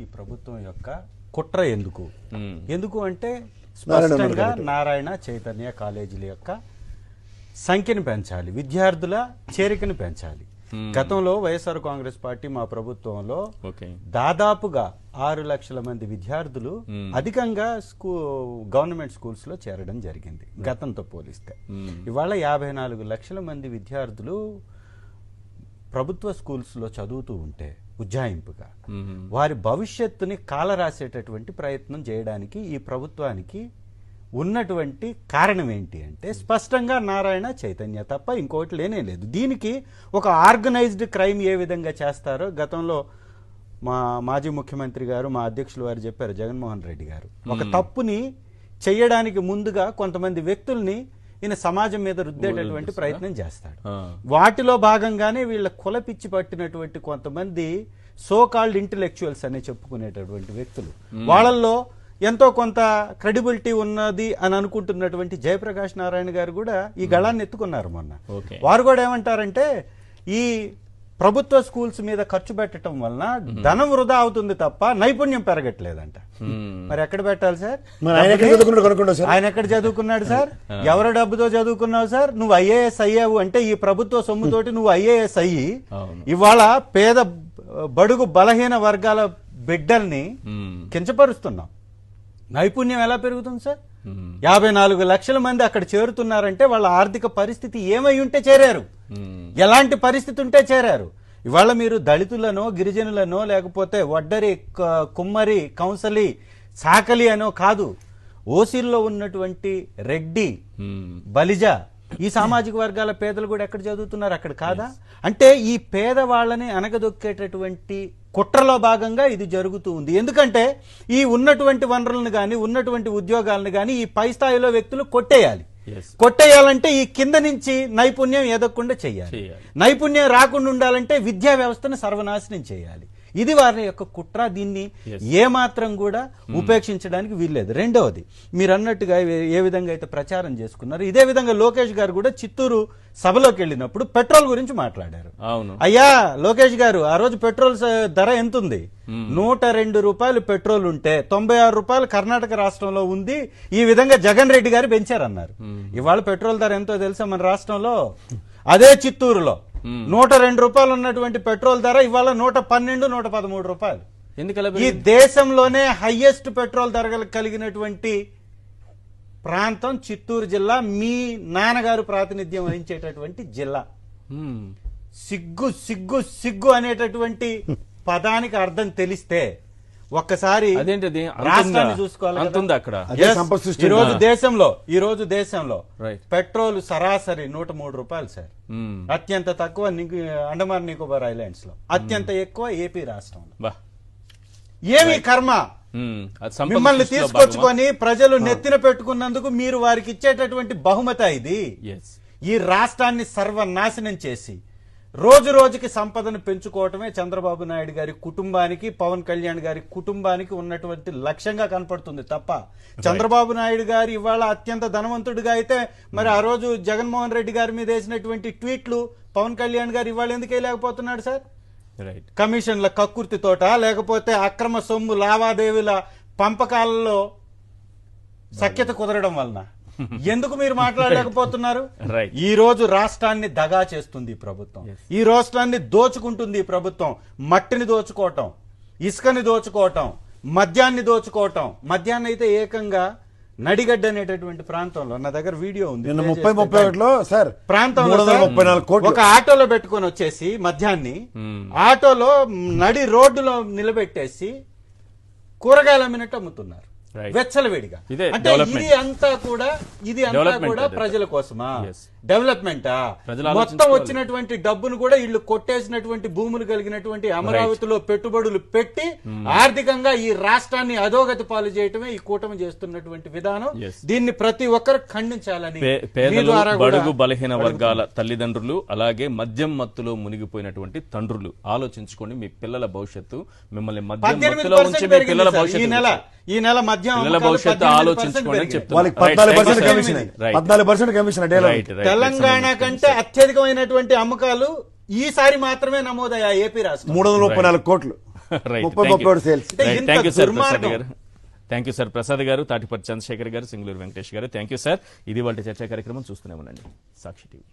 ఈ ప్రభుత్వం యొక్క కుట్ర ఎందుకు అంటే స్పష్టంగా నారాయణ చైతన్య కాలేజీల యొక్క సంఖ్యను పెంచాలి, విద్యార్థుల చేరికను పెంచాలి. గతంలో వైఎస్ఆర్ కాంగ్రెస్ పార్టీ మా ప్రభుత్వంలో దాదాపుగా 6 లక్షల మంది విద్యార్థులు అధికంగా గవర్నమెంట్ స్కూల్స్ లో చేరడం జరిగింది గతంతో పోలిస్తే. ఇవాళ 54 లక్షల మంది విద్యార్థులు ప్రభుత్వ స్కూల్స్ లో చదువుతూ ఉంటే ఉజ్జాయింపుగా వారి భవిష్యత్తుని కాలరాసేటటువంటి ప్రయత్నం చేయడానికి ఈ ప్రభుత్వానికి ఉన్నటువంటి కారణం ఏంటి అంటే స్పష్టంగా నారాయణ చైతన్య తప్ప ఇంకోటి లేనే లేదు. దీనికి ఒక ఆర్గనైజ్డ్ క్రైమ్ ఏ విధంగా చేస్తారో గతంలో మా మాజీ ముఖ్యమంత్రి గారు, మా అధ్యక్షులు వారు చెప్పారు, జగన్మోహన్ రెడ్డి గారు. ఒక తప్పుని చెయ్యడానికి ముందుగా కొంతమంది వ్యక్తుల్ని ఈయన సమాజం మీద రుద్దేటటువంటి ప్రయత్నం చేస్తాడు. వాటిలో భాగంగానే వీళ్ళ కులపిచ్చి పట్టినటువంటి కొంతమంది సో కాల్డ్ ఇంటెలెక్చువల్స్ అని చెప్పుకునేటటువంటి వ్యక్తులు, వాళ్ళల్లో ఎంతో కొంత క్రెడిబిలిటీ ఉన్నది అని అనుకుంటున్నటువంటి జయప్రకాష్ నారాయణ గారు కూడా ఈ గళాన్ని ఎత్తుకున్నారు మొన్న. వారు కూడా ఏమంటారంటే ఈ ప్రభుత్వ స్కూల్స్ మీద ఖర్చు పెట్టడం వలన ధనం వృధా అవుతుంది తప్ప నైపుణ్యం పెరగట్లేదంట. మరి ఎక్కడ పెట్టాలి సార్? ఆయన ఎక్కడ చదువుకున్నాడు సార్? ఎవరి డబ్బుతో చదువుకున్నావు సార్? నువ్వు ఐఏఎస్ అయ్యావు అంటే ఈ ప్రభుత్వ సొమ్ముతోటి నువ్వు ఐఏఎస్ అయ్యి ఇవాళ పేద బడుగు బలహీన వర్గాల బిడ్డల్ని కించపరుస్తున్నావు. నైపుణ్యం ఎలా పెరుగుతుంది సార్? 54 లక్షల మంది అక్కడ చేరుతున్నారంటే వాళ్ళ ఆర్థిక పరిస్థితి ఏమై ఉంటే చేరారు, ఎలాంటి పరిస్థితి ఉంటే చేరారు. ఇవాళ మీరు దళితులనో గిరిజనులనో లేకపోతే వడ్డరి కుమ్మరి కౌన్సలి సాకలి అనో కాదు, ఓసీల్లో ఉన్నటువంటి రెడ్డి బలిజ ఈ సామాజిక వర్గాల పేదలు కూడా ఎక్కడ చదువుతున్నారు, అక్కడ కాదా? అంటే ఈ పేదవాళ్ళని అనగదొక్కేటటువంటి కుట్రలో భాగంగా ఇది జరుగుతూ ఉంది. ఎందుకంటే ఈ ఉన్నటువంటి వనరులను కానీ ఉన్నటువంటి ఉద్యోగాలను కానీ ఈ పై స్థాయిలో వ్యక్తులు కొట్టేయాలంటే ఈ కింద నుంచి నైపుణ్యం ఎదగకుండా చేయాలి. నైపుణ్యం రాకుండా ఉండాలంటే విద్యా వ్యవస్థను సర్వనాశనం చేయాలి. ఇది వారి యొక్క కుట్ర. దీన్ని ఏమాత్రం కూడా ఉపేక్షించడానికి వీల్లేదు. రెండవది, మీరు అన్నట్టుగా ఏ విధంగా అయితే ప్రచారం చేసుకున్నారు, ఇదే విధంగా లోకేష్ గారు కూడా చిత్తూరు సభలోకి వెళ్ళినప్పుడు పెట్రోల్ గురించి మాట్లాడారు. అయ్యా లోకేష్ గారు, ఆ రోజు పెట్రోల్ ధర ఎంత ఉంది? 102 రూపాయలు పెట్రోల్ ఉంటే 96 రూపాయలు కర్ణాటక రాష్ట్రంలో ఉంది. ఈ విధంగా జగన్ రెడ్డి గారు పెంచారన్నారు. ఇవాళ పెట్రోల్ ధర ఎంతో తెలుసా మన రాష్ట్రంలో? అదే చిత్తూరులో 102 రూపాయలు ఉన్నటువంటి పెట్రోల్ ధర ఇవాళ 112, 113 రూపాయలు. ఈ దేశంలోనే హైయెస్ట్ పెట్రోల్ ధర కలిగినటువంటి ప్రాంతం చిత్తూరు జిల్లా, మీ నాన్నగారు ప్రాతినిధ్యం వహించేటటువంటి జిల్లా. సిగ్గు సిగ్గు సిగ్గు అనేటటువంటి పదానికి అర్థం తెలిస్తే ఒక్కసారి రాష్ట్రాన్ని చూసుకోవాలి. ఈ రోజు దేశంలో పెట్రోల్ సరాసరి 103 రూపాయలు సార్. అత్యంత తక్కువ అండమాన్ నికోబార్ ఐలాండ్స్ లో, అత్యంత ఎక్కువ ఏపీ రాష్ట్రంలో. ఏమి కర్మ? మిమ్మల్ని తీసుకొచ్చుకొని ప్రజలు నెత్తిన పెట్టుకున్నందుకు మీరు వారికి ఇచ్చేటటువంటి బహుమతి ఇది. ఈ రాష్ట్రాన్ని సర్వనాశనం చేసి రోజు రోజుకి సంపదను పెంచుకోవటమే చంద్రబాబు నాయుడు గారి కుటుంబానికి, పవన్ కళ్యాణ్ గారి కుటుంబానికి ఉన్నటువంటి లక్ష్యంగా కనపడుతుంది తప్ప, చంద్రబాబు నాయుడు గారు ఇవాళ అత్యంత ధనవంతుడిగా అయితే మరి ఆ రోజు జగన్మోహన్ రెడ్డి గారి మీద వేసినటువంటి ట్వీట్లు పవన్ కళ్యాణ్ గారు ఇవాళ ఎందుకు వేయలేకపోతున్నాడు సార్? కమిషన్ల కక్కుర్తితోట, లేకపోతే అక్రమ సొమ్ము లావాదేవీల పంపకాలలో సఖ్యత కుదరడం వలన ఎందుకు మీరు మాట్లాడలేకపోతున్నారు? ఈ రోజు రాష్ట్రాన్ని దగా చేస్తుంది ప్రభుత్వం, ఈ రాష్ట్రాన్ని దోచుకుంటుంది ప్రభుత్వం. మట్టిని దోచుకోవటం, ఇసుకని దోచుకోవటం, మద్యాన్ని దోచుకోవటం. మద్యాన్ని అయితే ఏకంగా నడిగడ్డ అనేటటువంటి ప్రాంతంలో, నా దగ్గర వీడియో ఉంది, 30-31లో సార్ ప్రాంతంలో ఒక ఆటోలో పెట్టుకొని వచ్చేసి మద్యాన్ని ఆటోలో నడి రోడ్డులో నిలబెట్టేసి కూరగాయలు అమ్మినట్టు అమ్ముతున్నారు వెచ్చలవేడిగా. అంటే ఇది అంతా కూడా ప్రజల కోసమా? డెవలప్మెంటా? మొత్తం వచ్చినటువంటి డబ్బును కూడా ఇళ్లు కొట్టేసినటువంటి భూములు కలిగినటువంటి అమరావతిలో పెట్టుబడులు పెట్టి ఆర్థికంగా ఈ రాష్ట్రాన్ని అధోగతి పాలు చేయటమే ఈ కూటమి చేస్తున్నటువంటి విధానం. దీన్ని ప్రతి ఒక్కరు ఖండించాలని, పేదలు, బడుగు బలహీన వర్గాల తల్లిదండ్రులు, అలాగే మద్యం మత్తులో మునిగిపోయినటువంటి తండ్రులు ఆలోచించుకోండి. మీ పిల్లల భవిష్యత్తు, మిమ్మల్ని మద్యం మత్తులో ఉంచి మీ పిల్లల భవిష్యత్తు, ఈ నెల మద్యం భవిష్యత్తు ఆలోచించుకోండి అని చెప్తున్నారు. 14% కమిషన్. తెలంగాణ కంటే అత్యధికమైనటువంటి అమ్మకాలు ఈసారి మాత్రమే నమోదయ్యా ఏపీ రాష్ట్రం. 334 కోట్లు. 37 సేల్స్. ఇంత థ్యాంక్ యూ సార్ ప్రసాద్ దుర్మార్గం. గారు. థ్యాంక్ యూ సార్ ప్రసాద్ గారు, తాటిపర్తి చంద్రశేఖర్ గారు, సింగళూరు వెంకటేష్ గారు. Thank you sir. ఇది వాళ్ళ చర్చా కార్యక్రమం. చూస్తూనే ఉండండి సాక్షి టీవీ.